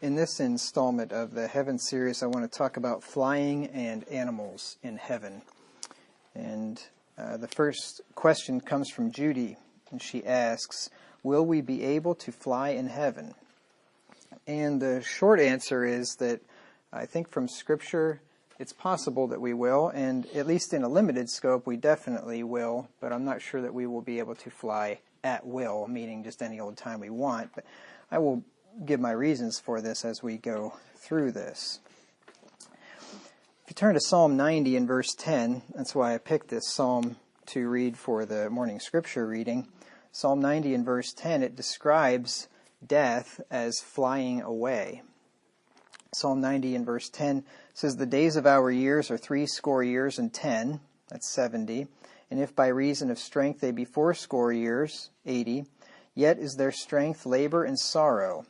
In this installment of the Heaven series, I want to talk about flying and animals in heaven. And the first question comes from Judy, and she asks, will we be able to fly in heaven? And the short answer is that I think from Scripture it's possible that we will, and at least in a limited scope we definitely will, but I'm not sure that we will be able to fly at will, meaning just any old time we want. But I will give my reasons for this as we go through this. If you turn to Psalm 90 and verse 10, that's why I picked this psalm to read for the morning scripture reading. Psalm 90 and verse 10, it describes death as flying away. Psalm 90 and verse 10 says, the days of our years are 80 years and 10, that's 70. And if by reason of strength they be 80 years, 80, yet is their strength labor and sorrow,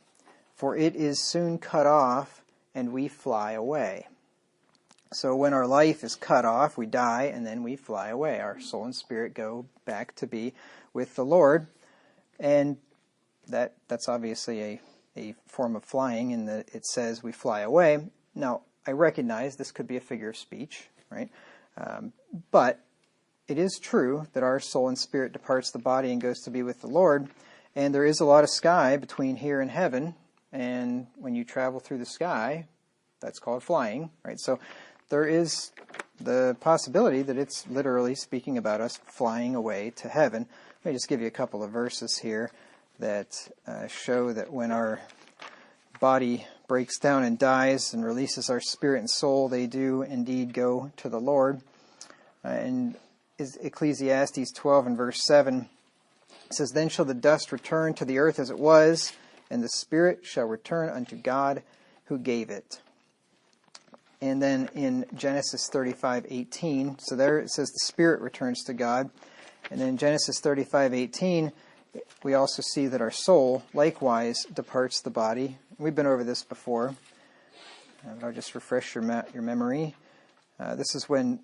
for it is soon cut off, and we fly away. So when our life is cut off, we die, and then we fly away. Our soul and spirit go back to be with the Lord. And that's obviously a form of flying in that it says we fly away. Now, I recognize this could be a figure of speech, right? But it is true that our soul and spirit departs the body and goes to be with the Lord. And there is a lot of sky between here and heaven. And when you travel through the sky, that's called flying, right? So there is the possibility that it's literally speaking about us flying away to heaven. Let me just give you a couple of verses here that show that when our body breaks down and dies and releases our spirit and soul, they do indeed go to the Lord. And Ecclesiastes 12 and verse 7 says, then shall the dust return to the earth as it was, and the spirit shall return unto God who gave it. And then in Genesis 35:18, so there it says the spirit returns to God. And then Genesis 35:18, we also see that our soul likewise departs the body. We've been over this before. I'll just refresh your memory. This is when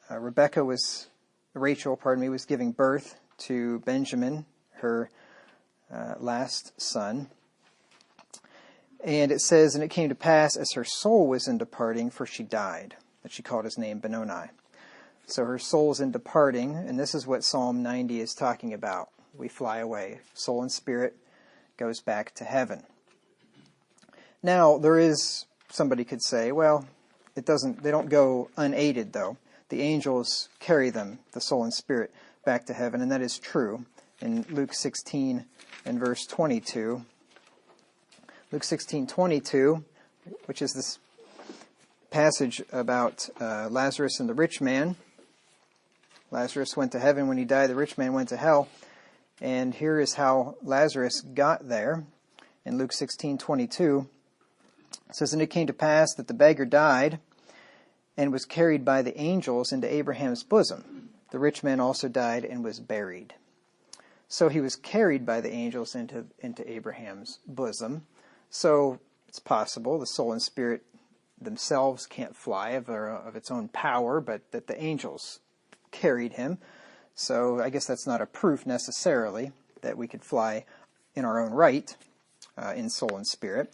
Rachel was giving birth to Benjamin, her last son. And it says, and it came to pass as her soul was in departing, for she died, that she called his name Benoni. So her soul's in departing, and this is what Psalm 90 is talking about. We fly away. Soul and spirit goes back to heaven. Now, somebody could say, well, they don't go unaided though. The angels carry them, the soul and spirit, back to heaven, and that is true. In Luke 16 and verse 22, Luke 16:22, which is this passage about Lazarus and the rich man. Lazarus went to heaven when he died. The rich man went to hell. And here is how Lazarus got there. In Luke 16:22, it says, and it came to pass that the beggar died and was carried by the angels into Abraham's bosom. The rich man also died and was buried. So he was carried by the angels into Abraham's bosom. So it's possible the soul and spirit themselves can't fly of its own power, but that the angels carried him. So I guess that's not a proof necessarily that we could fly in our own right in soul and spirit.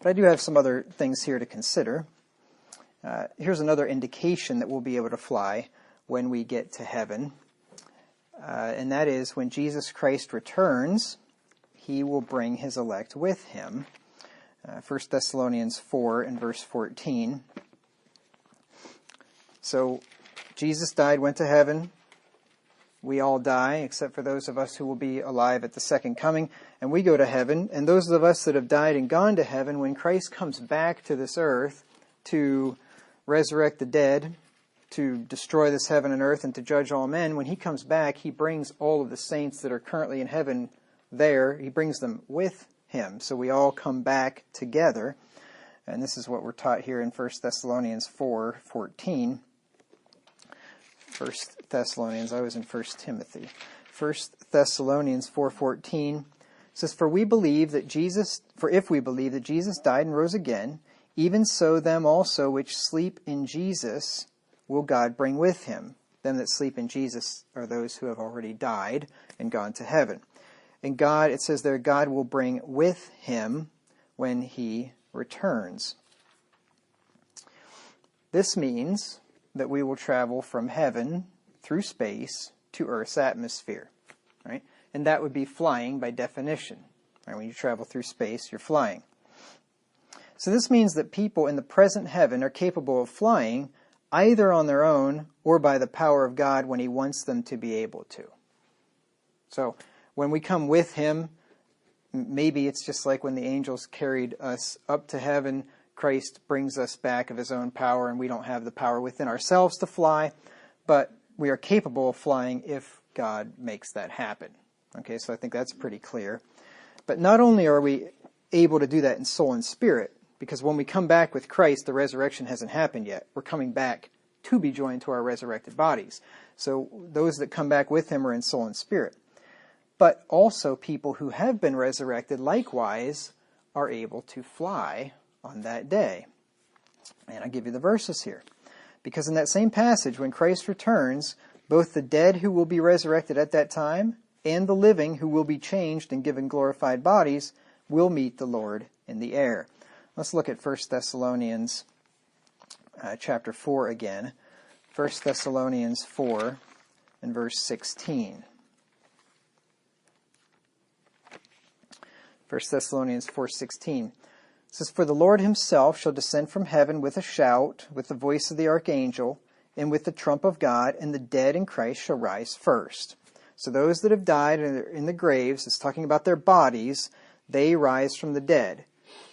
But I do have some other things here to consider. Here's another indication that we'll be able to fly when we get to heaven. And that is when Jesus Christ returns, he will bring his elect with him. 1 Thessalonians 4 and verse 14. So Jesus died, went to heaven. We all die, except for those of us who will be alive at the second coming. And we go to heaven. And those of us that have died and gone to heaven, when Christ comes back to this earth to resurrect the dead, to destroy this heaven and earth, and to judge all men, when he comes back, he brings all of the saints that are currently in heaven there. He brings them with him. So we all come back together. And this is what we're taught here in 1 Thessalonians 4:14. 1 Thessalonians, I was in 1 Timothy. 1 Thessalonians 4:14 says, For if we believe that Jesus died and rose again, even so them also which sleep in Jesus will God bring with him. Them that sleep in Jesus are those who have already died and gone to heaven. And God, it says there, God will bring with him when he returns. This means that we will travel from heaven through space to Earth's atmosphere, right? And that would be flying by definition. Right? When you travel through space, you're flying. So this means that people in the present heaven are capable of flying either on their own or by the power of God when he wants them to be able to. So when we come with him, maybe it's just like when the angels carried us up to heaven, Christ brings us back of his own power, and we don't have the power within ourselves to fly, but we are capable of flying if God makes that happen. Okay, so I think that's pretty clear. But not only are we able to do that in soul and spirit, because when we come back with Christ, the resurrection hasn't happened yet. We're coming back to be joined to our resurrected bodies. So those that come back with him are in soul and spirit. But also people who have been resurrected likewise are able to fly on that day. And I'll give you the verses here. Because in that same passage, when Christ returns, both the dead who will be resurrected at that time and the living who will be changed and given glorified bodies will meet the Lord in the air. Let's look at 1 Thessalonians chapter 4 again. 1 Thessalonians 4 and verse 16. 1 Thessalonians 4:16 says, "For the Lord himself shall descend from heaven with a shout, with the voice of the archangel, and with the trump of God, and the dead in Christ shall rise first." So those that have died in the graves, it's talking about their bodies, they rise from the dead.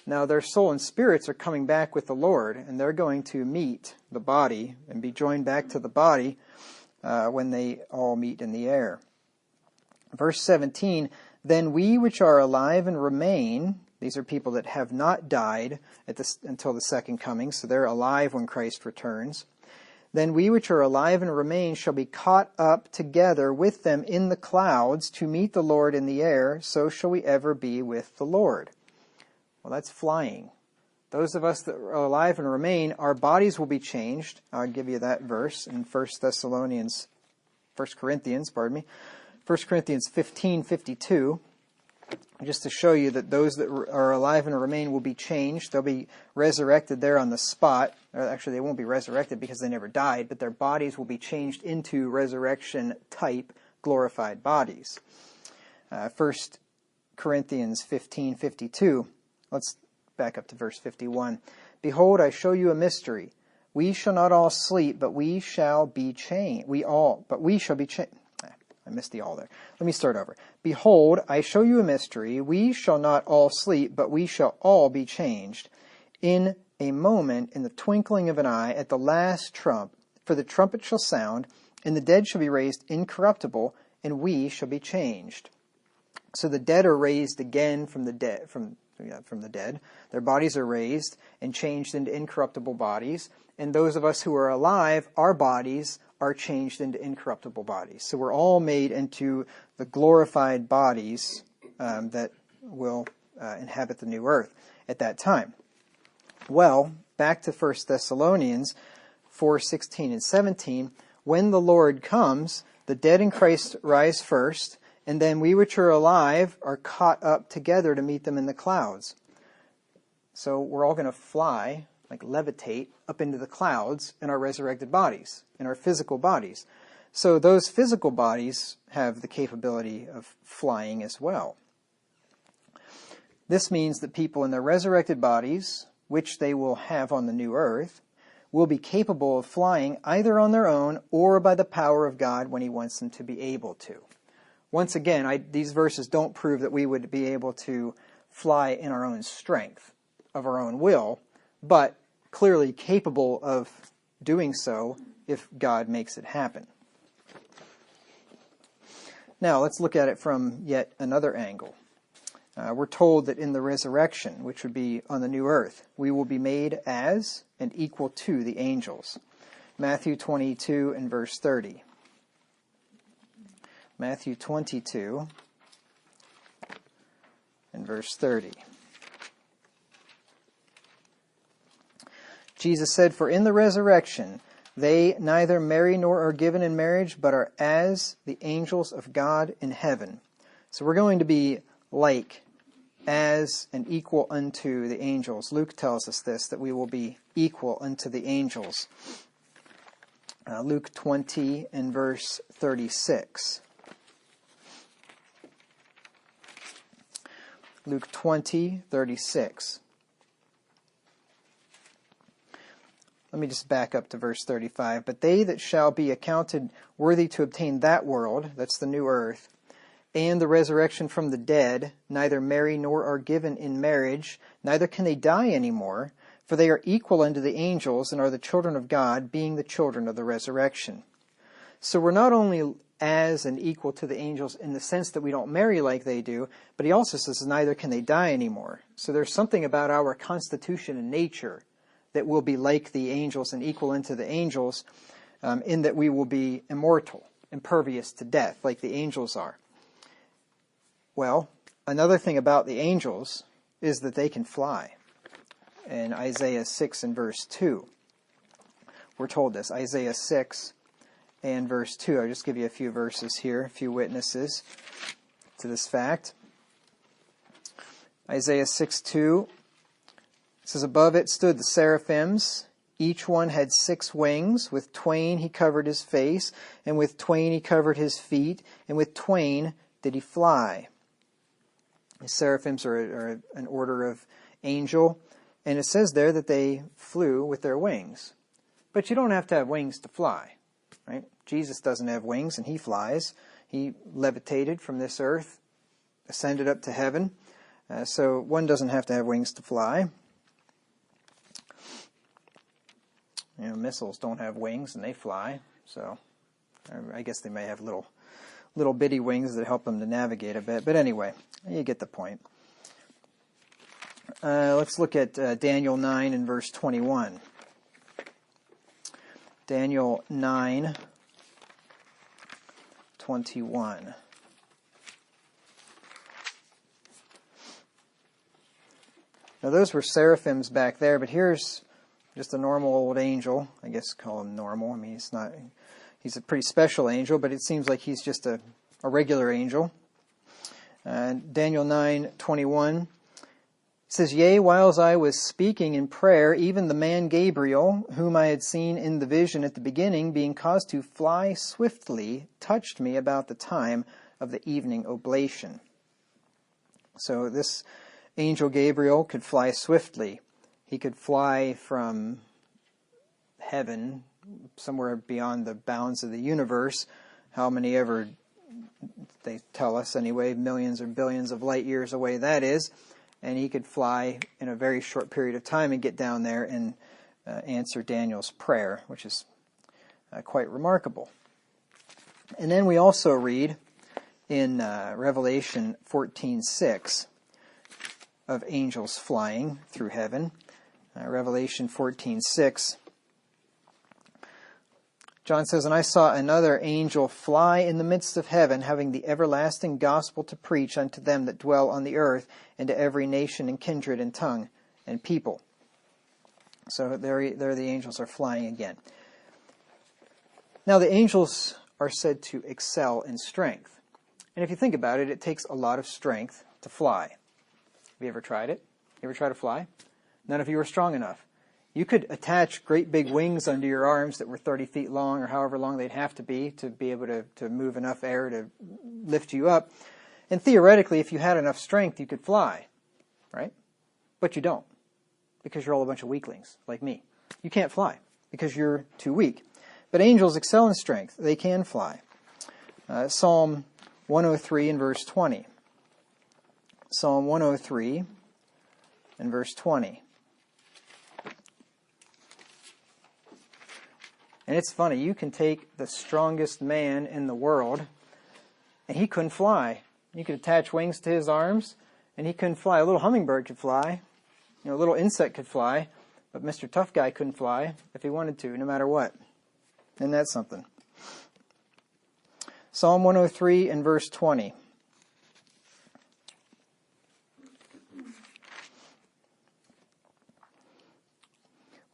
Now their soul and spirits are coming back with the Lord, and they're going to meet the body and be joined back to the body when they all meet in the air. Verse 17, "Then we which are alive and remain," these are people that have not died until the second coming, so they're alive when Christ returns. "Then we which are alive and remain shall be caught up together with them in the clouds to meet the Lord in the air, so shall we ever be with the Lord." Well, that's flying. Those of us that are alive and remain, our bodies will be changed. I'll give you that verse in 1 Corinthians 15:52. Just to show you that those that are alive and remain will be changed. They'll be resurrected there on the spot. Or actually, they won't be resurrected because they never died, but their bodies will be changed into resurrection-type glorified bodies. 1 Corinthians 15:52. Let's back up to verse 51. "Behold, I show you a mystery. We shall not all sleep, but we shall be changed. We shall be changed." I missed the all there. Let me start over. "Behold, I show you a mystery. We shall not all sleep, but we shall all be changed. In a moment, in the twinkling of an eye, at the last trump. For the trumpet shall sound, and the dead shall be raised incorruptible, and we shall be changed." So the dead are raised again from the dead. Their bodies are raised and changed into incorruptible bodies. And those of us who are alive, our bodies are changed into incorruptible bodies. So we're all made into the glorified bodies that will inhabit the new earth at that time. Well, back to 1 Thessalonians 4:16 and 17. "When the Lord comes, the dead in Christ rise first, and then we which are alive are caught up together to meet them in the clouds." So we're all going to fly, like levitate, up into the clouds in our resurrected bodies, in our physical bodies. So those physical bodies have the capability of flying as well. This means that people in their resurrected bodies, which they will have on the new earth, will be capable of flying either on their own or by the power of God when he wants them to be able to. Once again, these verses don't prove that we would be able to fly in our own strength, of our own will, but clearly capable of doing so if God makes it happen. Now, let's look at it from yet another angle. We're told that in the resurrection, which would be on the new earth, we will be made as and equal to the angels. Matthew 22 and verse 30. Matthew 22 and verse 30. Jesus said, "For in the resurrection they neither marry nor are given in marriage, but are as the angels of God in heaven." So we're going to be like as and equal unto the angels. Luke tells us this, that we will be equal unto the angels. Luke 20 and verse 36. Luke 20, 36. Let me just back up to verse 35. But they that shall be accounted worthy to obtain that world, that's the new earth, and the resurrection from the dead, neither marry nor are given in marriage, neither can they die any more, for they are equal unto the angels and are the children of God, being the children of the resurrection. So we're not only as and equal to the angels in the sense that we don't marry like they do, but he also says neither can they die anymore. So there's something about our constitution and nature that will be like the angels and equal unto the angels, in that we will be immortal, impervious to death, like the angels are. Well, another thing about the angels is that they can fly. In Isaiah 6 and verse 2, we're told this. Isaiah 6 and verse 2. I'll just give you a few verses here, a few witnesses to this fact. Isaiah 6:2 says, above it stood the seraphims. Each one had 6 wings. With twain he covered his face, and with twain he covered his feet, and with twain did he fly. The seraphims are an order of angel, and it says there that they flew with their wings. But you don't have to have wings to fly, right? Jesus doesn't have wings, and he flies. He levitated from this earth, ascended up to heaven. So one doesn't have to have wings to fly. You know, missiles don't have wings, and they fly. So I guess they may have little bitty wings that help them to navigate a bit. But anyway, you get the point. Let's look at Daniel 9 and verse 21. Daniel 9, 21. Now those were seraphims back there, but here's just a normal old angel. I guess call him normal. I mean, he's a pretty special angel, but it seems like he's just a regular angel. Daniel 9:21 says, yea, whiles I was speaking in prayer, even the man Gabriel, whom I had seen in the vision at the beginning, being caused to fly swiftly, touched me about the time of the evening oblation. So this angel Gabriel could fly swiftly. He could fly from heaven, somewhere beyond the bounds of the universe, how many ever, they tell us anyway, millions or billions of light years away that is, and he could fly in a very short period of time and get down there and answer Daniel's prayer, which is quite remarkable. And then we also read in Revelation 14:6 of angels flying through heaven. Revelation 14:6. John says, and I saw another angel fly in the midst of heaven, having the everlasting gospel to preach unto them that dwell on the earth, and to every nation and kindred and tongue and people. So there the angels are flying again. Now the angels are said to excel in strength. And if you think about it, it takes a lot of strength to fly. Have you ever tried it? You ever try to fly? None of you are strong enough. You could attach great big wings under your arms that were 30 feet long or however long they'd have to be able to move enough air to lift you up. And theoretically, if you had enough strength, you could fly, right? But you don't, because you're all a bunch of weaklings like me. You can't fly because you're too weak. But angels excel in strength. They can fly. Psalm 103 and verse 20. Psalm 103 and verse 20. And it's funny, you can take the strongest man in the world, and he couldn't fly. You could attach wings to his arms, and he couldn't fly. A little hummingbird could fly. A little insect could fly. But Mr. Tough Guy couldn't fly if he wanted to, no matter what. Isn't that something? Psalm 103 and verse 20.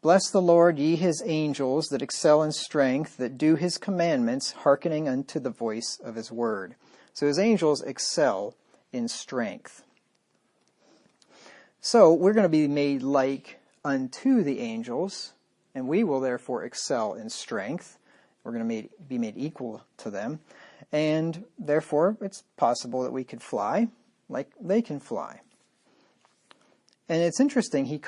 Bless the Lord, ye his angels that excel in strength, that do his commandments, hearkening unto the voice of his word. So his angels excel in strength. So we're going to be made like unto the angels, and we will therefore excel in strength. We're going to be made equal to them, and therefore it's possible that we could fly like they can fly. And it's interesting, Daniel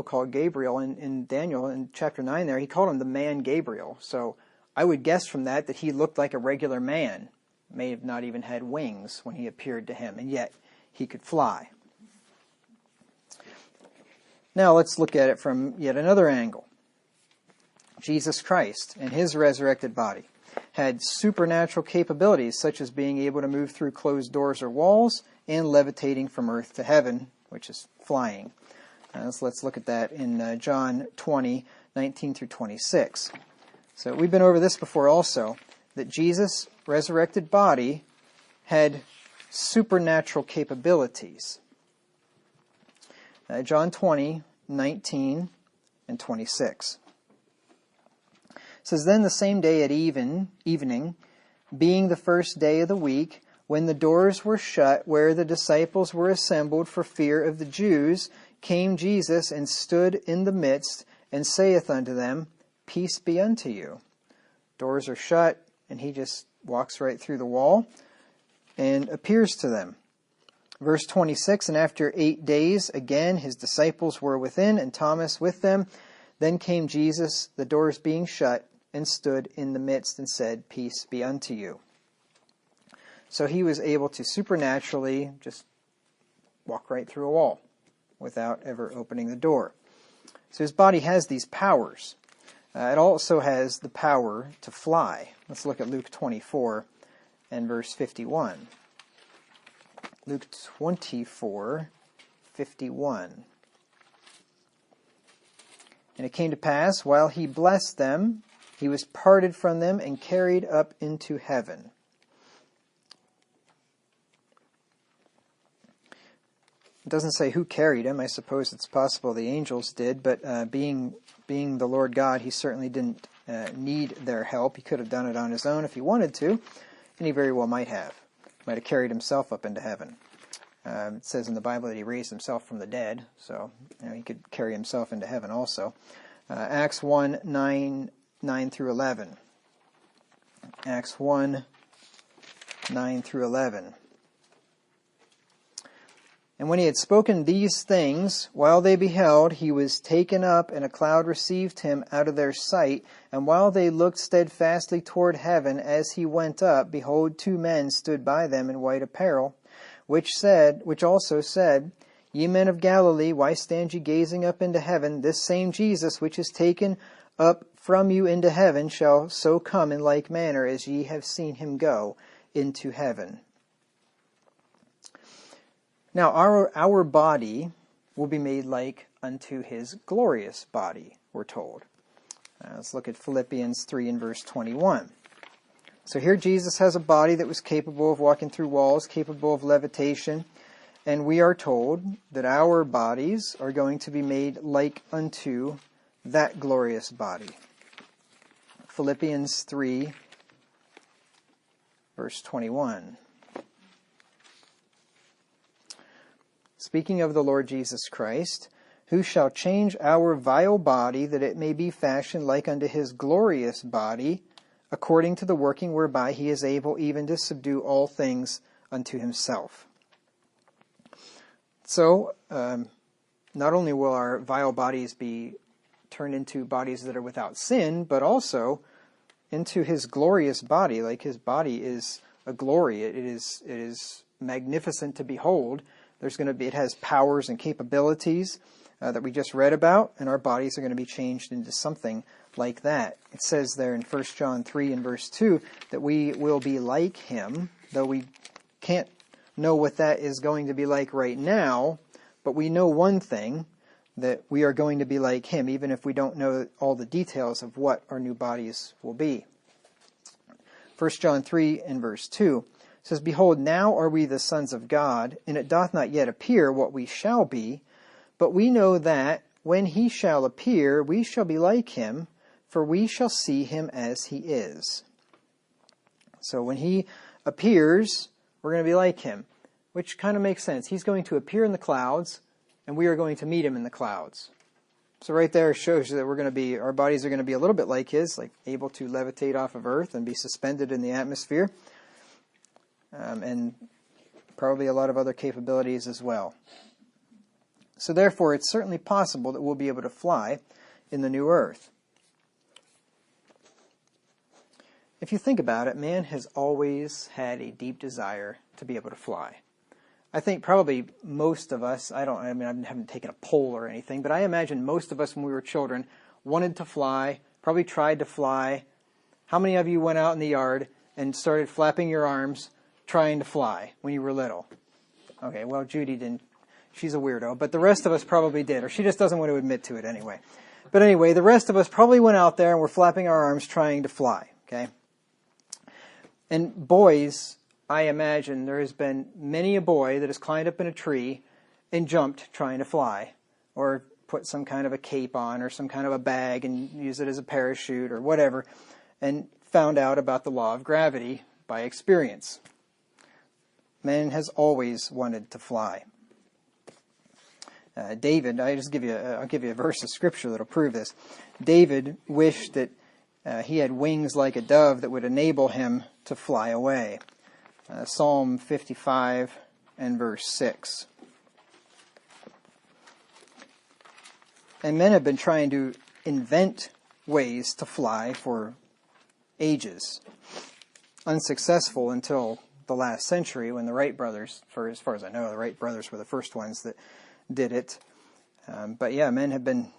called Gabriel in Daniel in chapter 9 there, he called him the man Gabriel. So I would guess from that he looked like a regular man, may have not even had wings when he appeared to him, and yet he could fly. Now let's look at it from yet another angle. Jesus Christ and his resurrected body had supernatural capabilities such as being able to move through closed doors or walls and levitating from earth to heaven, which is flying. So let's look at that in John 20, 19 through 26. So we've been over this before also, that Jesus' resurrected body had supernatural capabilities. John 20, 19 and 26. It says, Then the same day at evening, being the first day of the week, when the doors were shut where the disciples were assembled for fear of the Jews, came Jesus and stood in the midst, and saith unto them, Peace be unto you. Doors are shut, and he just walks right through the wall and appears to them. Verse 26, And after 8 days, again his disciples were within, and Thomas with them. Then came Jesus, the doors being shut, and stood in the midst, and said, Peace be unto you. So he was able to supernaturally just walk right through a wall without ever opening the door. So his body has these powers. It also has the power to fly. Let's look at Luke 24 and verse 51. Luke 24, 51. And it came to pass, while he blessed them, he was parted from them and carried up into heaven. It doesn't say who carried him. I suppose it's possible the angels did, but being the Lord God, he certainly didn't need their help. He could have done it on his own if he wanted to, and he very well might have. Might have carried himself up into heaven. It says in the Bible that he raised himself from the dead, so he could carry himself into heaven also. Acts 1, 9 through 11. Acts 1, 9 through 11. And when he had spoken these things, while they beheld, he was taken up, and a cloud received him out of their sight. And while they looked steadfastly toward heaven as he went up, behold, 2 men stood by them in white apparel, which also said, Ye men of Galilee, why stand ye gazing up into heaven? This same Jesus, which is taken up from you into heaven, shall so come in like manner as ye have seen him go into heaven. Now our body will be made like unto his glorious body, we're told. Let's look at Philippians 3 and verse 21. So here Jesus has a body that was capable of walking through walls, capable of levitation, and we are told that our bodies are going to be made like unto that glorious body. Philippians 3, verse 21. Speaking of the Lord Jesus Christ, who shall change our vile body, that it may be fashioned like unto his glorious body, according to the working whereby he is able even to subdue all things unto himself. So, not only will our vile bodies be turned into bodies that are without sin, but also into his glorious body. Like his body is a glory. It is magnificent to behold. It has powers and capabilities that we just read about, and our bodies are going to be changed into something like that. It says there in 1 John 3 and verse 2 that we will be like him, though we can't know what that is going to be like right now, but we know one thing, that we are going to be like him, even if we don't know all the details of what our new bodies will be. 1 John 3 and verse 2 says, Behold, now are we the sons of God, and it doth not yet appear what we shall be, but we know that when he shall appear, we shall be like him, for we shall see him as he is. So when he appears, we're going to be like him, which kind of makes sense. He's going to appear in the clouds, and we are going to meet him in the clouds. So right there shows you that our bodies are going to be a little bit like his, like able to levitate off of earth and be suspended in the atmosphere, and probably a lot of other capabilities as well. So therefore, it's certainly possible that we'll be able to fly in the new earth. If you think about it, man has always had a deep desire to be able to fly. I think probably most of us, I haven't taken a poll or anything, but I imagine most of us when we were children wanted to fly, probably tried to fly. How many of you went out in the yard and started flapping your arms trying to fly when you were little? Okay, well, Judy didn't. She's a weirdo, but the rest of us probably did, or she just doesn't want to admit to it anyway. But anyway, the rest of us probably went out there and were flapping our arms trying to fly, okay? And boys, I imagine there has been many a boy that has climbed up in a tree and jumped trying to fly, or put some kind of a cape on or some kind of a bag and use it as a parachute or whatever, and found out about the law of gravity by experience. Man has always wanted to fly. David, I'll give you a verse of scripture that'll prove this. David wished that he had wings like a dove that would enable him to fly away. Psalm 55 and verse 6. And men have been trying to invent ways to fly for ages. Unsuccessful until the last century when the Wright brothers, for as far as I know, the Wright brothers were the first ones that did it. But yeah, men have been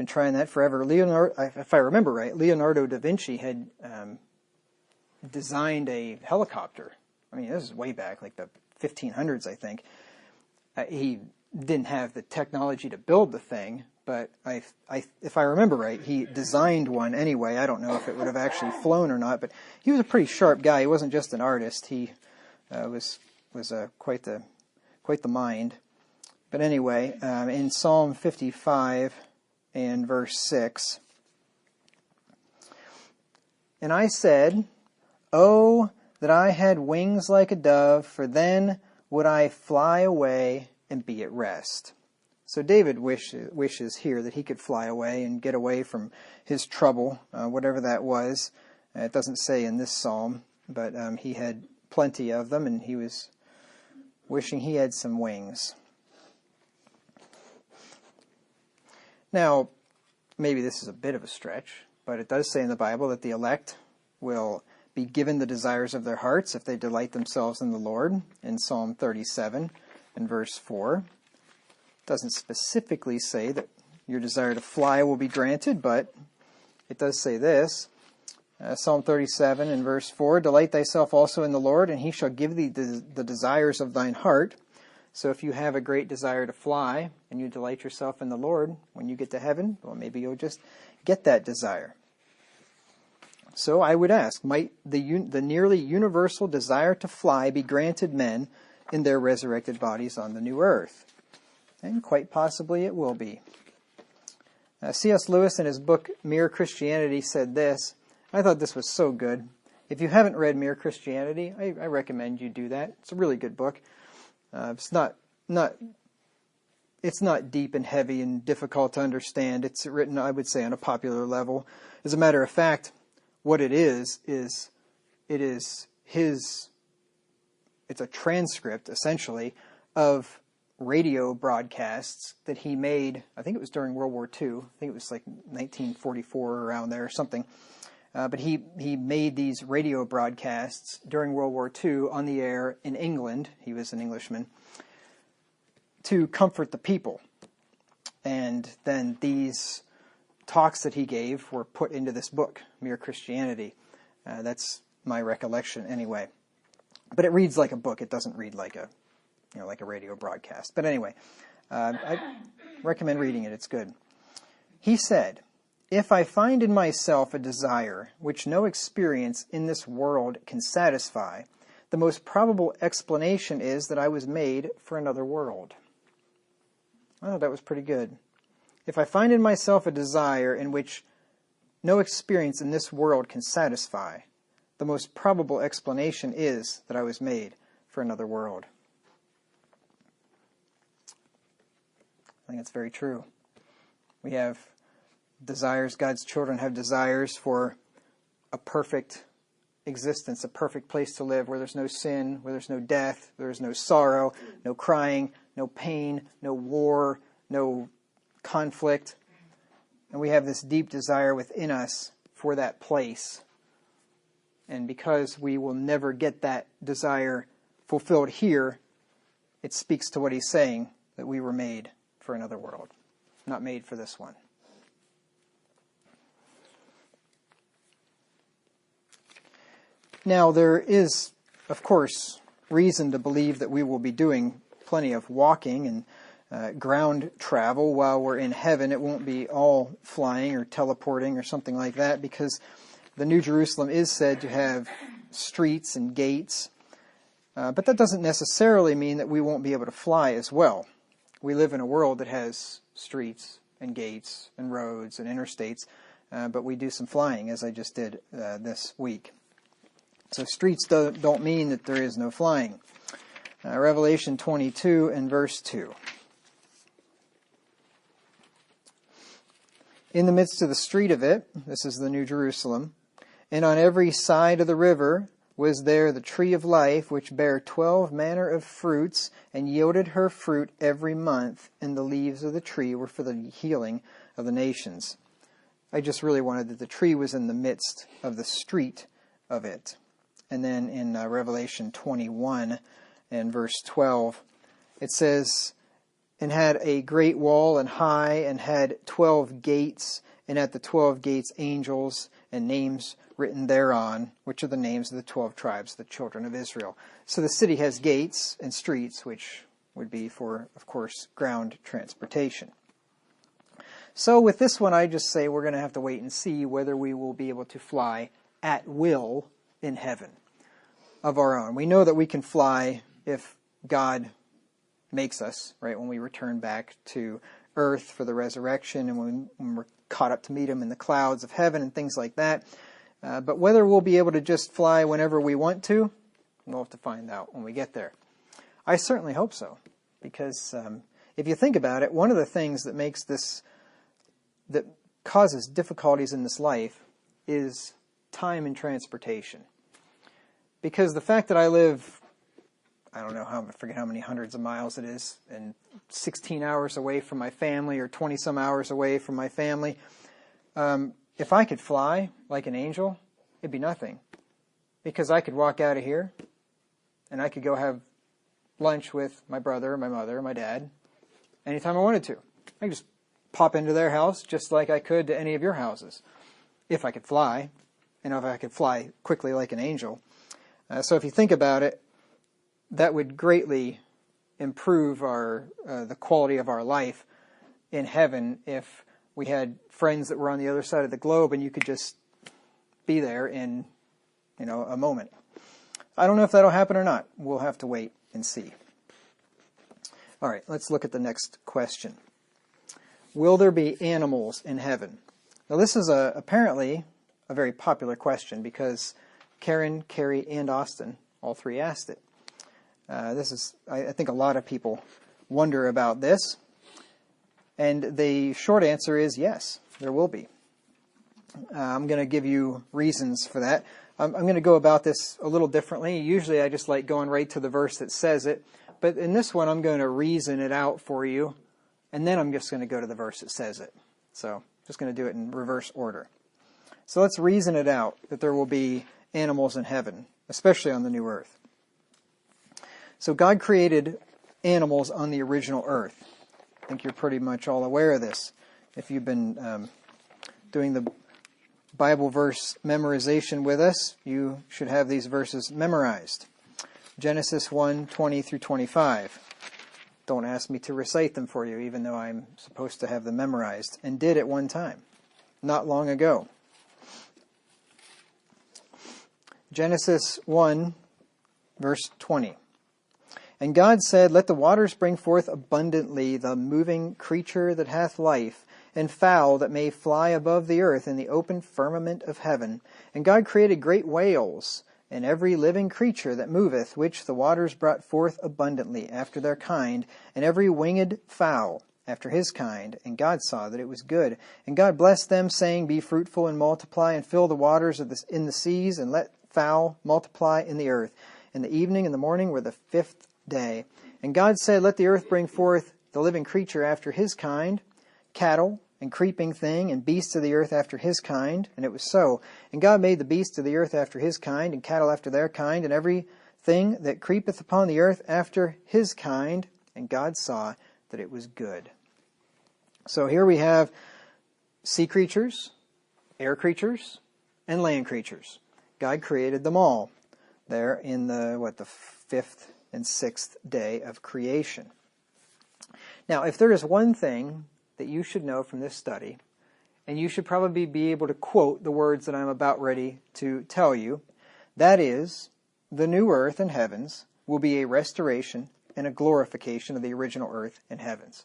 trying that forever. If I remember right, Leonardo da Vinci had designed a helicopter. I mean, this is way back, like the 1500s, I think. He didn't have the technology to build the thing, but if I remember right, he designed one anyway. I don't know if it would have actually flown or not, but he was a pretty sharp guy. He wasn't just an artist. He was quite the mind. But anyway, in Psalm 55 and verse 6, "And I said, Oh, that I had wings like a dove, for then would I fly away and be at rest." So David wishes here that he could fly away and get away from his trouble, whatever that was. It doesn't say in this psalm, but he had plenty of them, and he was wishing he had some wings. Now, maybe this is a bit of a stretch, but it does say in the Bible that the elect will be given the desires of their hearts if they delight themselves in the Lord, in Psalm 37 and verse 4. It doesn't specifically say that your desire to fly will be granted, but it does say this. Psalm 37 and verse 4, "Delight thyself also in the Lord, and he shall give thee the desires of thine heart." So if you have a great desire to fly and you delight yourself in the Lord, when you get to heaven, well, maybe you'll just get that desire. So I would ask, might the nearly universal desire to fly be granted men in their resurrected bodies on the new earth? And quite possibly it will be. C.S. Lewis in his book Mere Christianity said this. I thought this was so good. If you haven't read Mere Christianity, I recommend you do that. It's a really good book. It's not deep and heavy and difficult to understand. It's written, I would say, on a popular level. As a matter of fact, what it is it's a transcript, essentially, of radio broadcasts that he made. I think it was during World War II. I think it was like 1944 around there or something. But he made these radio broadcasts during World War II on the air in England. He was an Englishman, to comfort the people. And then these talks that he gave were put into this book, Mere Christianity. That's my recollection anyway. But it reads like a book. It doesn't read like a radio broadcast. But anyway, I recommend reading it. It's good. He said, "If I find in myself a desire which no experience in this world can satisfy, the most probable explanation is that I was made for another world." Oh, that was pretty good. If I find in myself a desire in which no experience in this world can satisfy, the most probable explanation is that I was made for another world. think it's very true. We have desires, God's children have desires for a perfect existence, a perfect place to live where there's no sin, where there's no death, where there's no sorrow, no crying, no pain, no war, no conflict. And we have this deep desire within us for that place. And because we will never get that desire fulfilled here, it speaks to what he's saying, that we were made for another world, not made for this one. Now, there is, of course, reason to believe that we will be doing plenty of walking and ground travel while we're in heaven. It won't be all flying or teleporting or something like that, because the New Jerusalem is said to have streets and gates. But that doesn't necessarily mean that we won't be able to fly as well. We live in a world that has streets and gates and roads and interstates, but we do some flying, as I just did this week. So streets don't mean that there is no flying. Revelation 22 and verse 2. In the midst of the street of it, this is the New Jerusalem, and on every side of the river was there the tree of life, which bare 12 manner of fruits, and yielded her fruit every month, and the leaves of the tree were for the healing of the nations. I just really wanted that the tree was in the midst of the street of it. And then in Revelation 21 and verse 12, it says, and had a great wall and high, and had 12 gates, and at the 12 gates angels and names written thereon, which are the names of the 12 tribes, the children of Israel. So the city has gates and streets, which would be for, of course, ground transportation. So with this one, I just say we're going to have to wait and see whether we will be able to fly at will in heaven of our own. We know that we can fly if God makes us, right, when we return back to earth for the resurrection and when we're caught up to meet him in the clouds of heaven and things like that. But whether we'll be able to just fly whenever we want to, we'll have to find out when we get there. I certainly hope so, because if you think about it, one of the things that makes this, that causes difficulties in this life is time and transportation. Because the fact that I live, I don't know, I forget how many hundreds of miles it is, and 16 hours away from my family or 20 some hours away from my family, if I could fly like an angel, it'd be nothing. Because I could walk out of here and I could go have lunch with my brother, my mother, my dad, anytime I wanted to. I could just pop into their house just like I could to any of your houses, if I could fly, and if I could fly quickly like an angel. So if you think about it, that would greatly improve the quality of our life in heaven if we had friends that were on the other side of the globe and you could just be there in, a moment. I don't know if that'll happen or not. We'll have to wait and see. All right, let's look at the next question. Will there be animals in heaven? Now this is apparently a very popular question because Karen, Carrie, and Austin, all three asked it. I think a lot of people wonder about this. And the short answer is yes, there will be. I'm going to give you reasons for that. I'm going to go about this a little differently. Usually I just like going right to the verse that says it. But in this one, I'm going to reason it out for you. And then I'm just going to go to the verse that says it. So I'm just going to do it in reverse order. So let's reason it out that there will be animals in heaven, especially on the new earth. So God created animals on the original earth. I think you're pretty much all aware of this. If you've been doing the Bible verse memorization with us, you should have these verses memorized. Genesis 1:20 through 25. Don't ask me to recite them for you, even though I'm supposed to have them memorized, and did at one time, not long ago. Genesis 1, verse 20. And God said, let the waters bring forth abundantly the moving creature that hath life, and fowl that may fly above the earth in the open firmament of heaven. And God created great whales, and every living creature that moveth, which the waters brought forth abundantly after their kind, and every winged fowl, after his kind, and God saw that it was good. And God blessed them, saying, Be fruitful and multiply, and fill the waters in the seas, and let fowl multiply in the earth. And the evening and the morning were the 5th day. And God said, Let the earth bring forth the living creature after his kind, cattle, and creeping thing, and beasts of the earth after his kind. And it was so. And God made the beasts of the earth after his kind, and cattle after their kind, and every thing that creepeth upon the earth after his kind. And God saw that it was good. So here we have sea creatures, air creatures, and land creatures. God created them all there in the 5th and 6th day of creation. Now, if there is one thing that you should know from this study, and you should probably be able to quote the words that I'm about ready to tell you, that is, the new earth and heavens will be a restoration and a glorification of the original earth and heavens.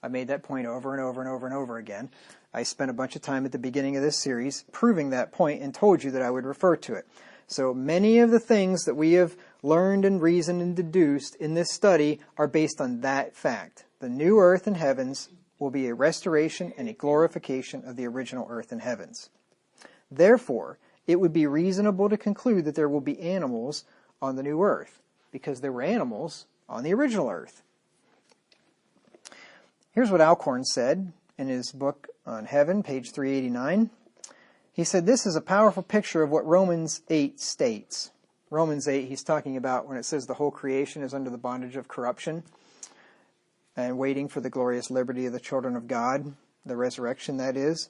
I made that point over and over and over and over again. I spent a bunch of time at the beginning of this series proving that point and told you that I would refer to it. So many of the things that we have learned and reasoned and deduced in this study are based on that fact. The new earth and heavens will be a restoration and a glorification of the original earth and heavens. Therefore, it would be reasonable to conclude that there will be animals on the new earth, because there were animals on the original earth. Here's what Alcorn said in his book on heaven, page 389. He said, This is a powerful picture of what Romans 8 states. Romans 8, he's talking about when it says the whole creation is under the bondage of corruption and waiting for the glorious liberty of the children of God, the resurrection, that is.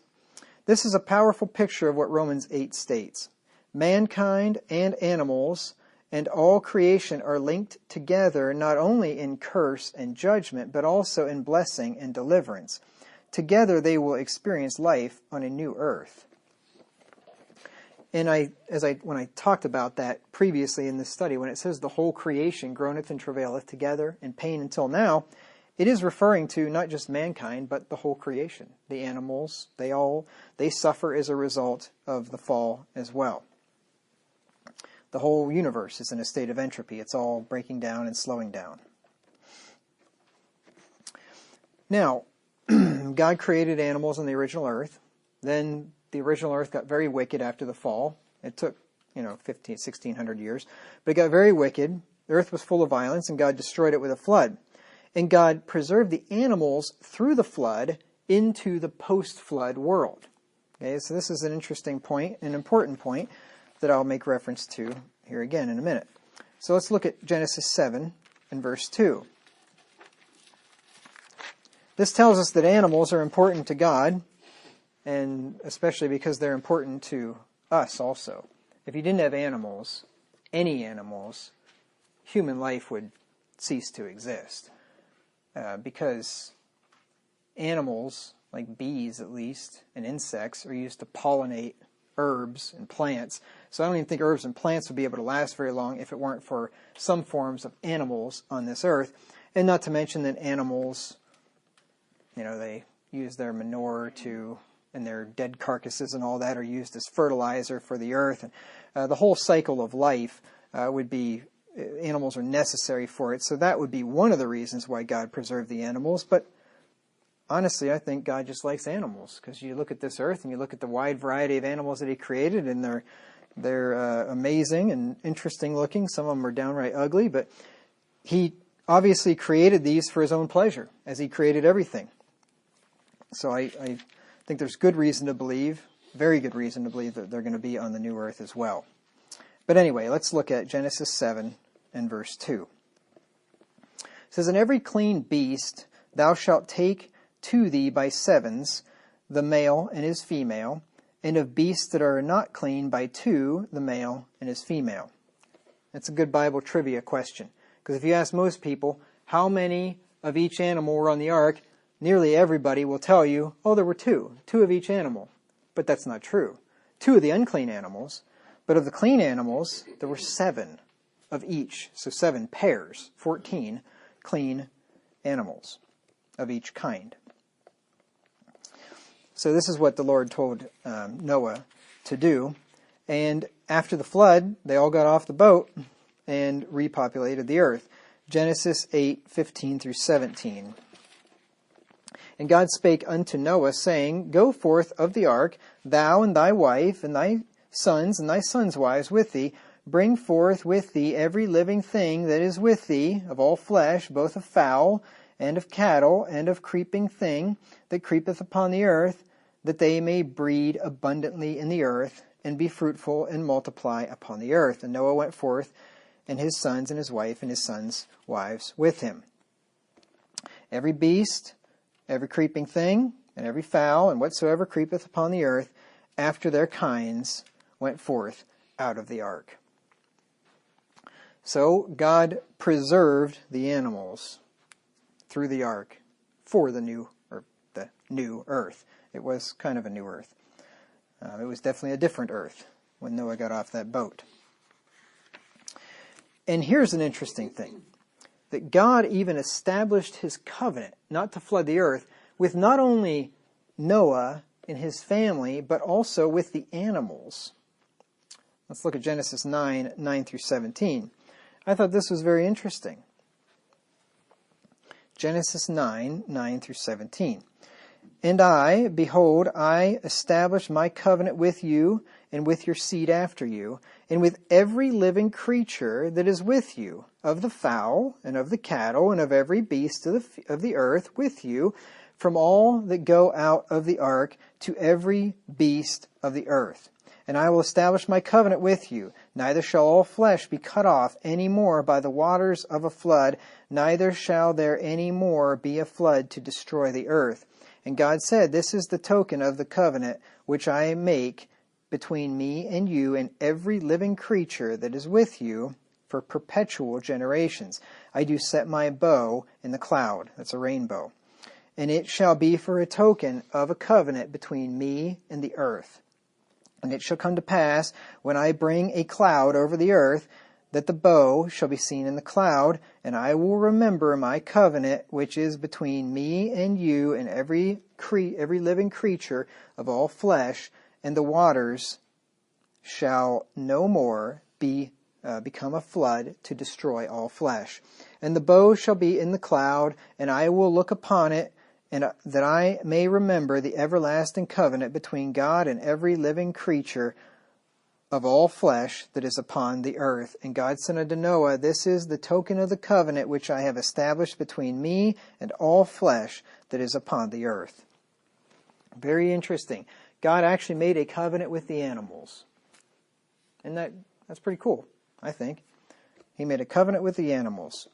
This is a powerful picture of what Romans 8 states. Mankind and animals and all creation are linked together not only in curse and judgment, but also in blessing and deliverance. Together they will experience life on a new earth. And when I talked about that previously in this study, when it says the whole creation groaneth and travaileth together in pain until now, it is referring to not just mankind, but the whole creation. The animals, they suffer as a result of the fall as well. The whole universe is in a state of entropy. It's all breaking down and slowing down. Now, God created animals on the original earth. Then the original earth got very wicked after the fall. It took, 1,600 years. But it got very wicked. The earth was full of violence, and God destroyed it with a flood. And God preserved the animals through the flood into the post-flood world. Okay, so this is an interesting point, an important point that I'll make reference to here again in a minute. So let's look at Genesis 7 and verse 2. This tells us that animals are important to God, and especially because they're important to us also. If you didn't have animals, any animals, human life would cease to exist. Because animals, like bees at least, and insects, are used to pollinate herbs and plants. So I don't even think herbs and plants would be able to last very long if it weren't for some forms of animals on this earth. And not to mention that animals, they use their manure and their dead carcasses and all that are used as fertilizer for the earth. And the whole cycle of life animals are necessary for it. So that would be one of the reasons why God preserved the animals. But honestly, I think God just likes animals, because you look at this earth and you look at the wide variety of animals that he created, and they're amazing and interesting looking. Some of them are downright ugly, but he obviously created these for his own pleasure, as he created everything. So I think there's good reason to believe, very good reason to believe, that they're going to be on the new earth as well. But anyway, let's look at Genesis 7 and verse 2. It says, And every clean beast thou shalt take to thee by sevens, the male and his female, and of beasts that are not clean by two, the male and his female. That's a good Bible trivia question, because if you ask most people how many of each animal were on the ark, nearly everybody will tell you, there were two of each animal. But that's not true. 2 of the unclean animals, but of the clean animals, there were 7 of each. So 7 pairs, 14 clean animals of each kind. So this is what the Lord told Noah to do. And after the flood, they all got off the boat and repopulated the earth. Genesis 8:15 through 17. And God spake unto Noah, saying, Go forth of the ark, thou and thy wife, and thy sons wives with thee. Bring forth with thee every living thing that is with thee, of all flesh, both of fowl, and of cattle, and of creeping thing that creepeth upon the earth, that they may breed abundantly in the earth, and be fruitful, and multiply upon the earth. And Noah went forth, and his sons, and his wife, and his sons' wives with him. Every beast, every creeping thing, and every fowl, and whatsoever creepeth upon the earth, after their kinds, went forth out of the ark. So God preserved the animals through the ark for the new earth. It was kind of a new earth. It was definitely a different earth when Noah got off that boat. And here's an interesting thing, that God even established his covenant not to flood the earth with not only Noah and his family, but also with the animals. Let's look at Genesis 9 through 17. I thought this was very interesting. Genesis 9 through 17. And I, behold, I establish my covenant with you and with your seed after you, and with every living creature that is with you, of the fowl and of the cattle and of every beast of the earth with you, from all that go out of the ark to every beast of the earth. And I will establish my covenant with you. Neither shall all flesh be cut off any more by the waters of a flood, neither shall there any more be a flood to destroy the earth. And God said, This is the token of the covenant which I make between me and you and every living creature that is with you for perpetual generations. I do set my bow in the cloud. That's a rainbow. And it shall be for a token of a covenant between me and the earth. And it shall come to pass, when I bring a cloud over the earth, that the bow shall be seen in the cloud, and I will remember my covenant which is between me and you and every living creature of all flesh, and the waters shall no more become a flood to destroy all flesh. And the bow shall be in the cloud, and I will look upon it, and that I may remember the everlasting covenant between God and every living creature of all flesh that is upon the earth. And God said unto Noah, This is the token of the covenant which I have established between me and all flesh that is upon the earth. Very interesting. God actually made a covenant with the animals. And that's pretty cool, I think. He made a covenant with the animals.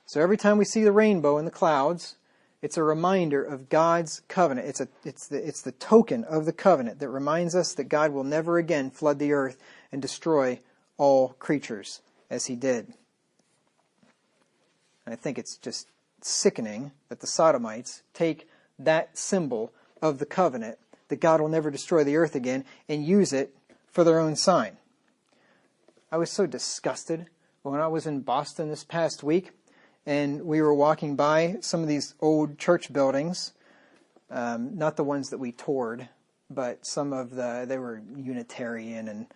So every time we see the rainbow in the clouds, it's a reminder of God's covenant. It's the token of the covenant that reminds us that God will never again flood the earth and destroy all creatures as he did. And I think it's just sickening that the Sodomites take that symbol of the covenant, that God will never destroy the earth again, and use it for their own sign. I was so disgusted when I was in Boston this past week, and we were walking by some of these old church buildings, not the ones that we toured, but they were Unitarian and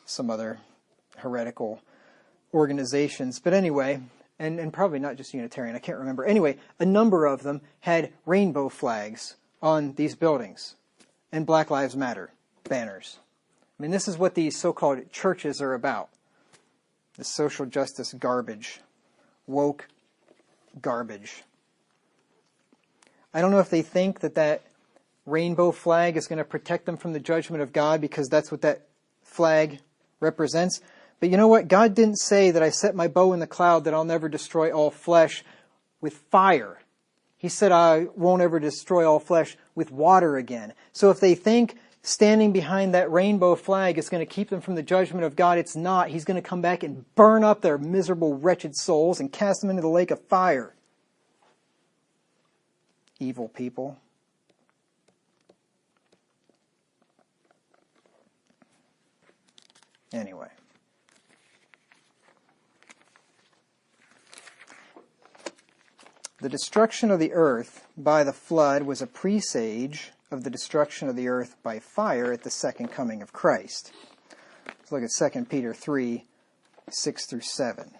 some other heretical organizations. But anyway, and probably not just Unitarian, I can't remember. Anyway, a number of them had rainbow flags on these buildings and Black Lives Matter banners. I mean, this is what these so-called churches are about. The social justice garbage. Woke garbage. I don't know if they think that rainbow flag is going to protect them from the judgment of God, because that's what that flag represents. But you know what? God didn't say that I set my bow in the cloud that I'll never destroy all flesh with fire. He said I won't ever destroy all flesh with water again. So if they think standing behind that rainbow flag is going to keep them from the judgment of God, it's not. He's going to come back and burn up their miserable, wretched souls and cast them into the lake of fire. Evil people. Anyway. The destruction of the earth by the flood was a presage of the destruction of the earth by fire at the second coming of Christ. Let's look at 2 Peter 3, 6 through 7.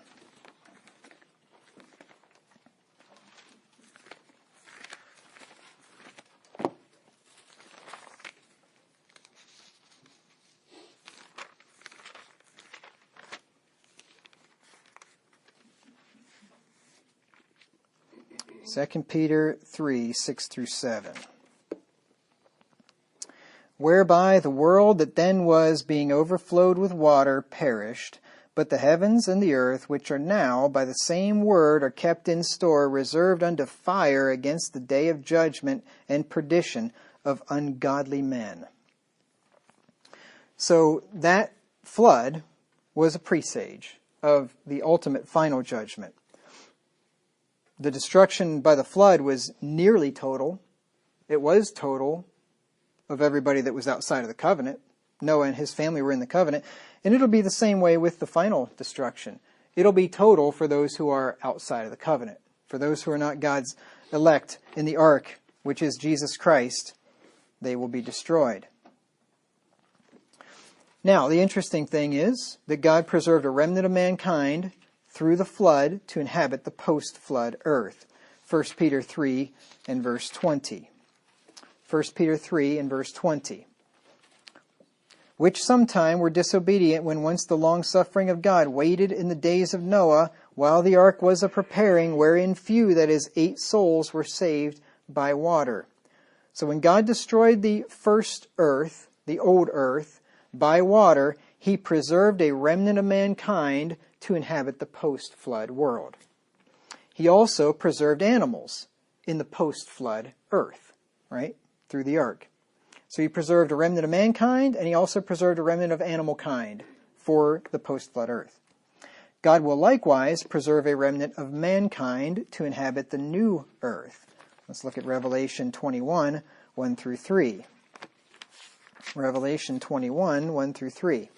2 Peter 3, 6 through 7. Whereby the world that then was, being overflowed with water, perished, but the heavens and the earth, which are now by the same word, are kept in store, reserved unto fire against the day of judgment and perdition of ungodly men. So that flood was a presage of the ultimate final judgment. The destruction by the flood was nearly total. It was total of everybody that was outside of the covenant. Noah and his family were in the covenant. And it'll be the same way with the final destruction. It'll be total for those who are outside of the covenant. For those who are not God's elect in the ark, which is Jesus Christ, they will be destroyed. Now, the interesting thing is that God preserved a remnant of mankind through the flood to inhabit the post-flood earth. 1 Peter 3 and verse 20. 1 Peter 3 and verse 20. Which sometime were disobedient when once the long-suffering of God waited in the days of Noah, while the ark was a-preparing, wherein few, that is, 8 souls, were saved by water. So when God destroyed the first earth, the old earth, by water, he preserved a remnant of mankind to inhabit the post-flood world. He also preserved animals in the post-flood earth, right, through the ark. So he preserved a remnant of mankind, and he also preserved a remnant of animal kind for the post-flood earth. God will likewise preserve a remnant of mankind to inhabit the new earth. Let's look at Revelation 21, 1 through 3. Revelation 21, 1 through 3.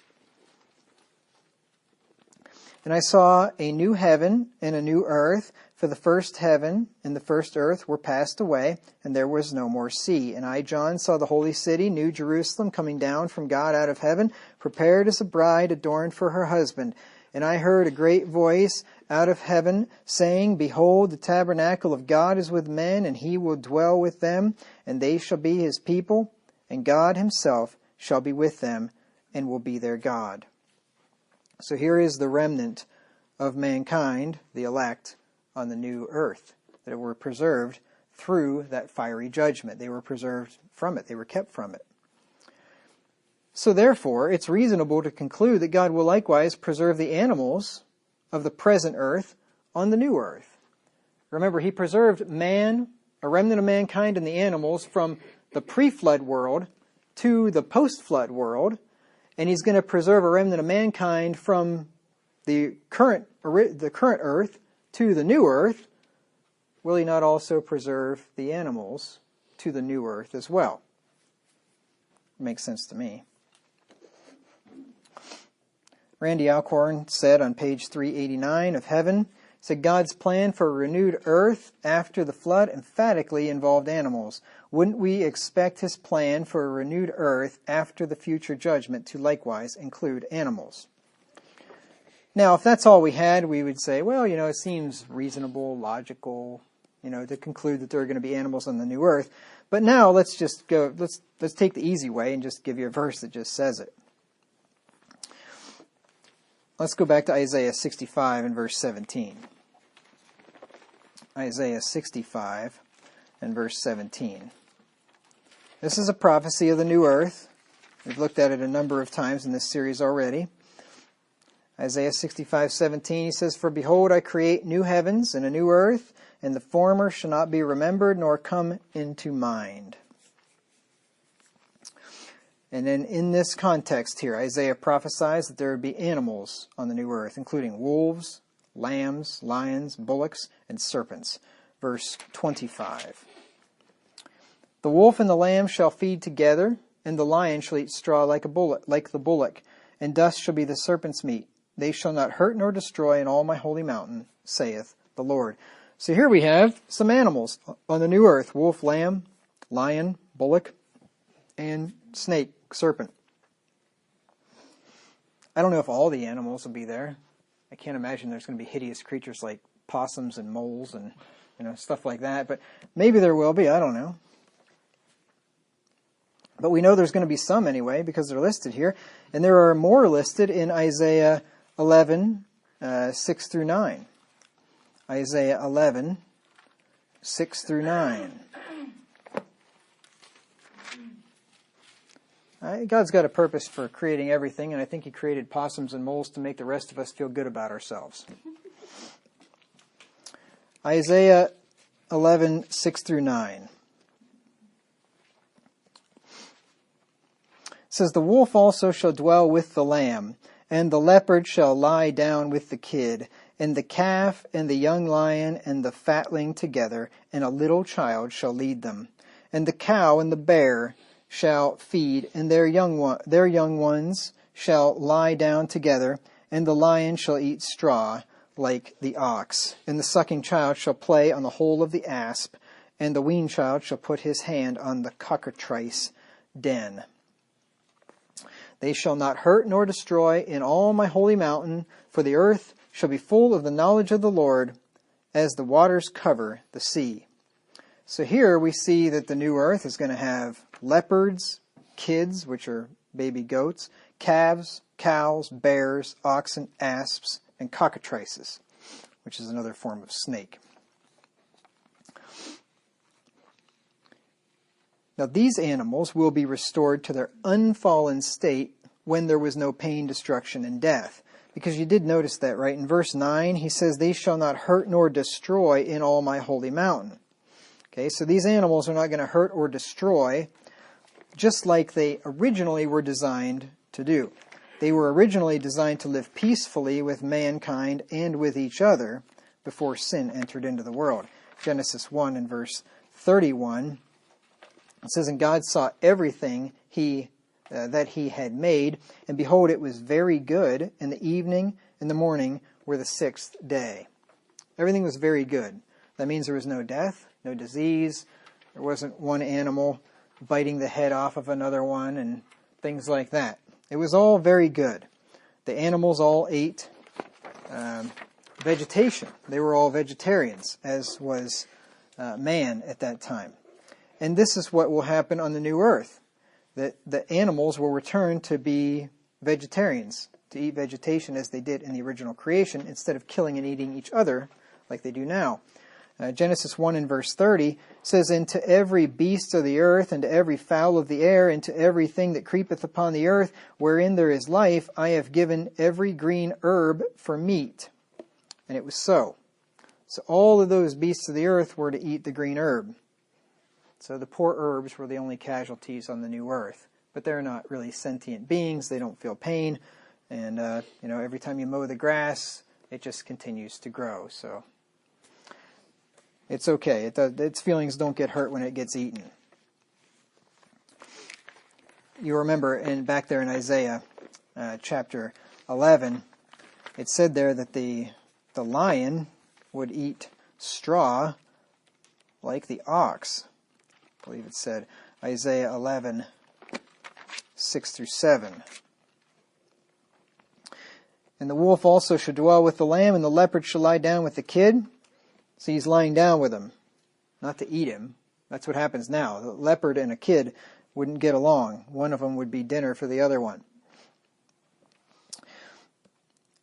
And I saw a new heaven and a new earth, for the first heaven and the first earth were passed away, and there was no more sea. And I, John, saw the holy city, New Jerusalem, coming down from God out of heaven, prepared as a bride adorned for her husband. And I heard a great voice out of heaven, saying, Behold, the tabernacle of God is with men, and he will dwell with them, and they shall be his people, and God himself shall be with them, and will be their God. So here is the remnant of mankind, the elect, on the new earth, that were preserved through that fiery judgment. They were preserved from it. They were kept from it. So therefore, it's reasonable to conclude that God will likewise preserve the animals of the present earth on the new earth. Remember, he preserved man, a remnant of mankind and the animals from the pre-flood world to the post-flood world, and he's going to preserve a remnant of mankind from the current earth to the new earth. Will he not also preserve the animals to the new earth as well? Makes sense to me. Randy Alcorn said on page 389 of Heaven, said God's plan for a renewed earth after the flood emphatically involved animals. Wouldn't we expect his plan for a renewed earth after the future judgment to likewise include animals? Now, if that's all we had, we would say, well, it seems reasonable, logical, to conclude that there are going to be animals on the new earth. But now let's just go, let's take the easy way and just give you a verse that just says it. Let's go back to Isaiah 65 and verse 17. Isaiah 65 and verse 17. This is a prophecy of the new earth. We've looked at it a number of times in this series already. Isaiah 65:17, he says, For behold, I create new heavens and a new earth, and the former shall not be remembered nor come into mind. And then in this context here, Isaiah prophesies that there would be animals on the new earth, including wolves, lambs, lions, bullocks, and serpents. Verse 25. The wolf and the lamb shall feed together, and the lion shall eat straw like the bullock, and dust shall be the serpent's meat. They shall not hurt nor destroy in all my holy mountain, saith the Lord. So here we have some animals on the new earth: wolf, lamb, lion, bullock, and snake, serpent. I don't know if all the animals will be there. I can't imagine there's going to be hideous creatures like possums and moles and stuff like that. But maybe there will be. I don't know. But we know there's going to be some anyway because they're listed here. And there are more listed in Isaiah 11, 6 through 9. Isaiah 11, 6 through 9. God's got a purpose for creating everything, and I think he created possums and moles to make the rest of us feel good about ourselves. Isaiah 11, 6 through 9. It says, "The wolf also shall dwell with the lamb, and the leopard shall lie down with the kid, and the calf and the young lion and the fatling together, and a little child shall lead them. And the cow and the bear shall feed, and their young ones shall lie down together, and the lion shall eat straw like the ox. And the sucking child shall play on the hole of the asp, and the weaned child shall put his hand on the cockatrice den. They shall not hurt nor destroy in all my holy mountain, for the earth shall be full of the knowledge of the Lord, as the waters cover the sea." So here we see that the new earth is going to have leopards, kids, which are baby goats, calves, cows, bears, oxen, asps, and cockatrices, which is another form of snake. Now these animals will be restored to their unfallen state when there was no pain, destruction, and death. Because you did notice that, right? In verse 9, he says, "They shall not hurt nor destroy in all my holy mountain." Okay, so these animals are not going to hurt or destroy, just like they originally were designed to do. They were originally designed to live peacefully with mankind and with each other before sin entered into the world. Genesis 1 and verse 31, it says, "And God saw everything that he had made, and behold, it was very good, and the evening and the morning were the sixth day." Everything was very good. That means there was no death, no disease, there wasn't one animal biting the head off of another one and things like that. It was all very good. The animals all ate vegetation. They were all vegetarians, as was man at that time. And this is what will happen on the new earth. That the animals will return to be vegetarians, to eat vegetation as they did in the original creation, instead of killing and eating each other like they do now. Genesis 1 and verse 30 says, "And to every beast of the earth, and to every fowl of the air, and to everything that creepeth upon the earth, wherein there is life, I have given every green herb for meat." And it was so. So all of those beasts of the earth were to eat the green herb. So the poor herbs were the only casualties on the new earth. But they're not really sentient beings. They don't feel pain. And, every time you mow the grass, it just continues to grow. So it's okay. Its feelings don't get hurt when it gets eaten. You remember back there in Isaiah chapter 11, it said there that the lion would eat straw like the ox. I believe it said Isaiah 11, 6 through 7. "And the wolf also shall dwell with the lamb, and the leopard shall lie down with the kid." So he's lying down with him, not to eat him. That's what happens now. The leopard and a kid wouldn't get along. One of them would be dinner for the other one.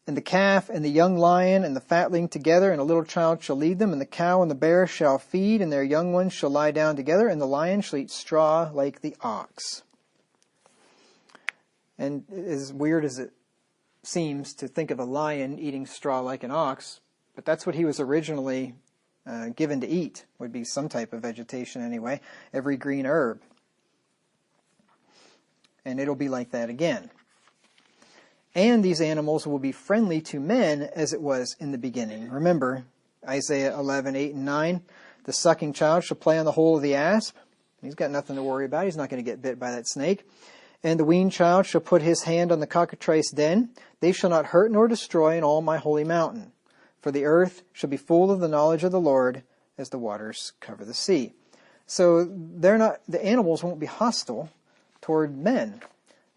"And the calf and the young lion and the fatling together, and a little child shall lead them. And the cow and the bear shall feed, and their young ones shall lie down together, and the lion shall eat straw like the ox." And as weird as it seems to think of a lion eating straw like an ox, but that's what he was originally given to eat, would be some type of vegetation anyway, every green herb. And it'll be like that again. "And these animals will be friendly to men as it was in the beginning." Remember, Isaiah 11, 8 and 9, "The sucking child shall play on the hole of the asp." He's got nothing to worry about. He's not going to get bit by that snake. "And the weaned child shall put his hand on the cockatrice den. They shall not hurt nor destroy in all my holy mountain. For the earth shall be full of the knowledge of the Lord, as the waters cover the sea." So the animals won't be hostile toward men.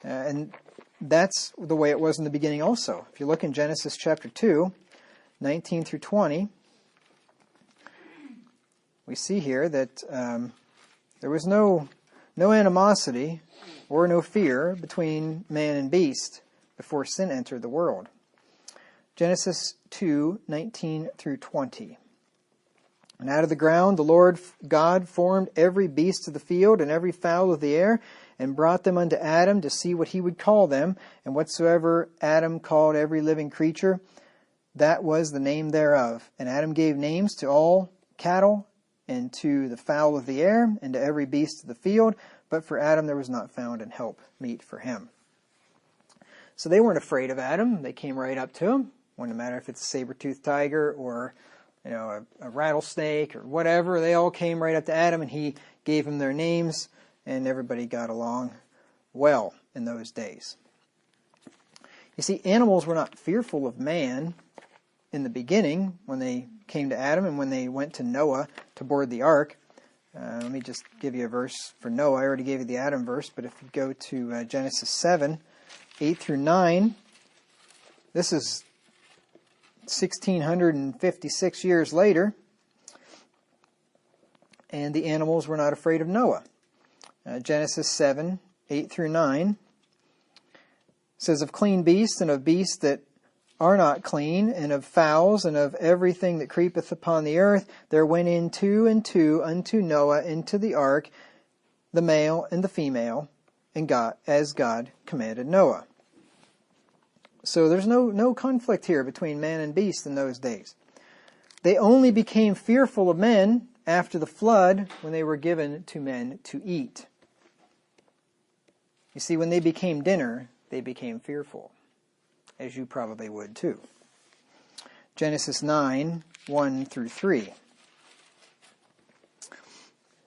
And that's the way it was in the beginning also. If you look in Genesis chapter 2, 19 through 20, we see here that there was no animosity or no fear between man and beast before sin entered the world. Genesis 2, 19 through 20. And out of the ground the Lord God formed every beast of the field and every fowl of the air, and brought them unto Adam to see what he would call them. And whatsoever Adam called every living creature, that was the name thereof. And Adam gave names to all cattle, and to the fowl of the air, and to every beast of the field. But for Adam there was not found an help meet for him. So they weren't afraid of Adam. They came right up to him. Wouldn't matter if it's a saber-toothed tiger or a rattlesnake or whatever. They all came right up to Adam, and he gave them their names, and everybody got along well in those days. You see, animals were not fearful of man in the beginning when they came to Adam and when they went to Noah to board the ark. Let me just give you a verse for Noah. I already gave you the Adam verse, but if you go to Genesis 7, 8 through 9, this is 1,656 years later, and the animals were not afraid of Noah. Genesis 7, 8 through 9 says, of clean beasts and of beasts that are not clean, and of fowls, and of everything that creepeth upon the earth, there went in two and two unto Noah into the ark, the male and the female, and God, as God commanded Noah. So there's no conflict here between man and beast in those days. They only became fearful of men after the flood, when they were given to men to eat. You see, when they became dinner, they became fearful, as you probably would too. Genesis 9, 1 through 3.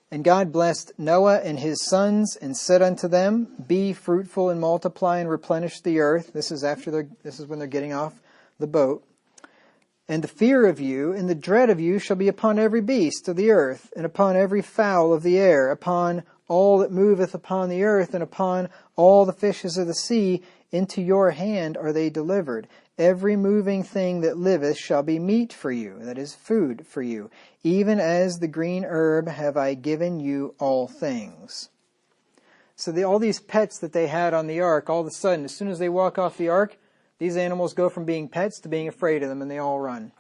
And God blessed Noah and his sons, and said unto them, be fruitful and multiply and replenish the earth. This is when they're getting off the boat. And the fear of you and the dread of you shall be upon every beast of the earth, and upon every fowl of the air, upon all that moveth upon the earth, and upon all the fishes of the sea. Into your hand are they delivered. Every moving thing that liveth shall be meat for you, that is, food for you. Even as the green herb have I given you all things. So all these pets that they had on the ark, all of a sudden, as soon as they walk off the ark, these animals go from being pets to being afraid of them, and they all run.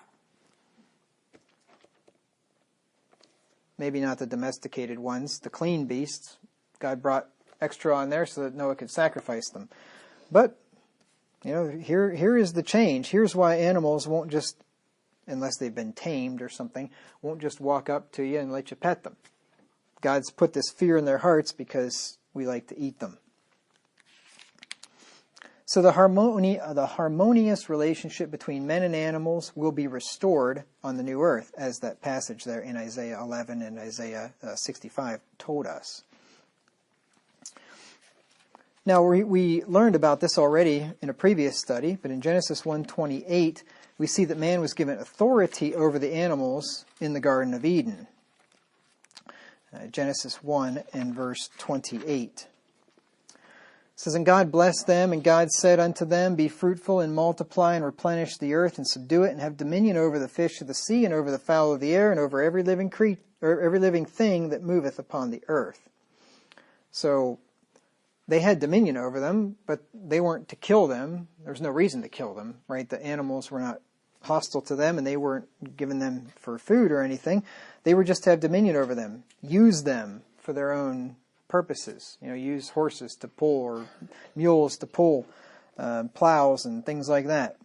Maybe not the domesticated ones, the clean beasts. God brought extra on there so that Noah could sacrifice them. But, here is the change. Here's why animals won't just, unless they've been tamed or something, won't just walk up to you and let you pet them. God's put this fear in their hearts because we like to eat them. So the harmonious relationship between men and animals will be restored on the new earth, as that passage there in Isaiah 11 and Isaiah 65 told us. Now, we learned about this already in a previous study, but in Genesis 1:28, we see that man was given authority over the animals in the Garden of Eden. Genesis 1 and verse 28. It says, and God blessed them, and God said unto them, be fruitful and multiply and replenish the earth and subdue it, and have dominion over the fish of the sea and over the fowl of the air and over every living thing that moveth upon the earth. So they had dominion over them, but they weren't to kill them. There was no reason to kill them, right? The animals were not hostile to them, and they weren't given them for food or anything. They were just to have dominion over them, use them for their own purposes. Use horses to pull or mules to pull plows and things like that.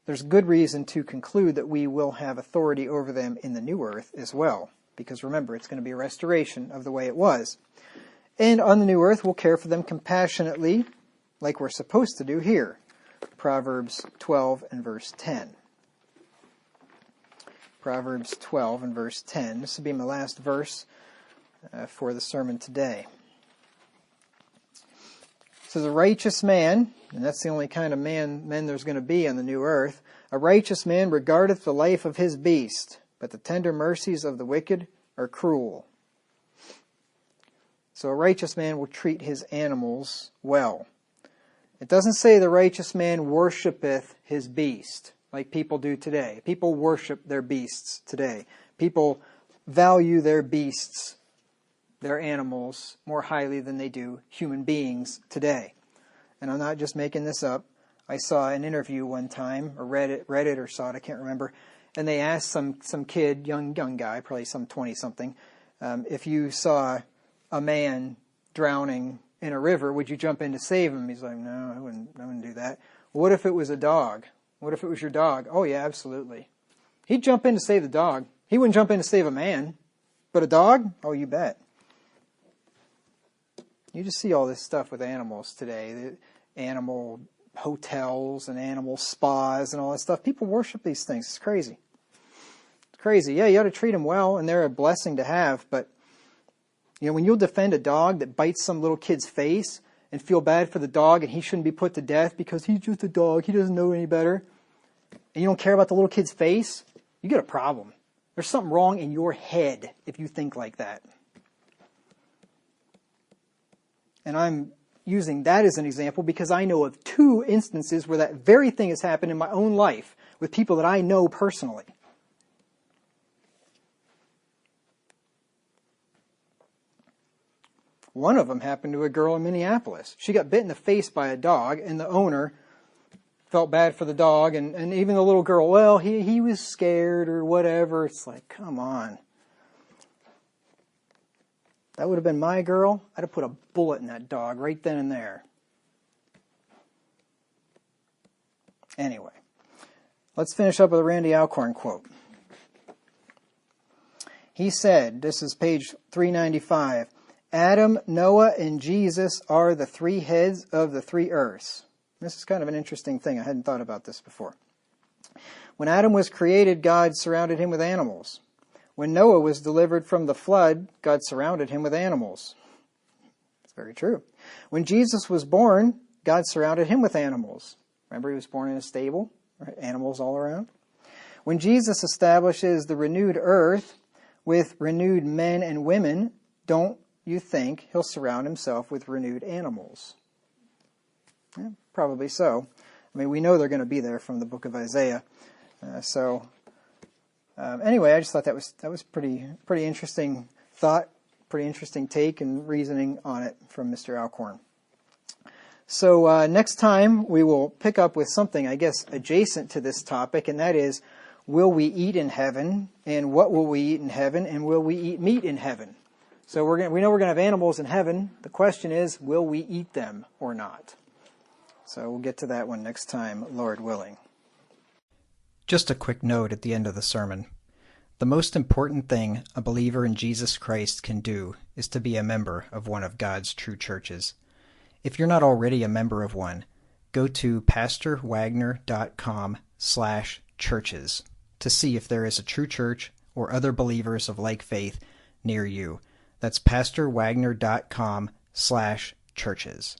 There's good reason to conclude that we will have authority over them in the new earth as well. Because remember, it's going to be a restoration of the way it was. And on the new earth, we'll care for them compassionately, like we're supposed to do here. Proverbs 12 and verse 10. Proverbs 12 and verse 10. This will be my last verse for the sermon today. It says, a righteous man, and that's the only kind of men there's going to be on the new earth, a righteous man regardeth the life of his beast, but the tender mercies of the wicked are cruel. So a righteous man will treat his animals well. It doesn't say the righteous man worshipeth his beast, like people do today. People worship their beasts today. People value their beasts, their animals, more highly than they do human beings today. And I'm not just making this up. I saw an interview one time, or read it or saw it, I can't remember. and they asked some kid, young guy, probably some 20-something, if you saw a man drowning in a river, would you jump in to save him? He's like, no, I wouldn't do that. What if it was a dog? What if it was your dog? Oh yeah, absolutely. He'd jump in to save the dog. He wouldn't jump in to save a man. But a dog? Oh, you bet. You just see all this stuff with animals today. The animal hotels and animal spas and all that stuff. People worship these things. It's crazy. It's crazy. Yeah, you ought to treat them well, and they're a blessing to have. But, you know, when you'll defend a dog that bites some little kid's face and feel bad for the dog and he shouldn't be put to death because he's just a dog, he doesn't know any better, and you don't care about the little kid's face, you got a problem. There's something wrong in your head if you think like that. And I'm using that as an example because I know of 2 instances where that very thing has happened in my own life with people that I know personally. One of them happened to a girl in Minneapolis. She got bit in the face by a dog, and the owner felt bad for the dog, and even the little girl, well, he was scared or whatever. It's like, come on. That would have been my girl. I'd have put a bullet in that dog right then and there. Anyway, let's finish up with a Randy Alcorn quote. He said, this is page 395, Adam, Noah, and Jesus are the 3 heads of the 3 earths. This is kind of an interesting thing. I hadn't thought about this before. When Adam was created, God surrounded him with animals. When Noah was delivered from the flood, God surrounded him with animals. It's very true. When Jesus was born, God surrounded him with animals. Remember, he was born in a stable, right? Animals all around. When Jesus establishes the renewed earth with renewed men and women, don't you think he'll surround himself with renewed animals? Yeah, probably so. I mean, we know they're going to be there from the book of Isaiah. Anyway, I just thought that was pretty interesting thought, pretty interesting take and reasoning on it from Mr. Alcorn. So next time we will pick up with something, I guess, adjacent to this topic, and that is, will we eat in heaven, and what will we eat in heaven, and will we eat meat in heaven? So we know we're going to have animals in heaven. The question is, will we eat them or not? So we'll get to that one next time, Lord willing. Just a quick note at the end of the sermon. The most important thing a believer in Jesus Christ can do is to be a member of one of God's true churches. If you're not already a member of one, go to pastorwagner.com/churches to see if there is a true church or other believers of like faith near you. That's pastorwagner.com/churches.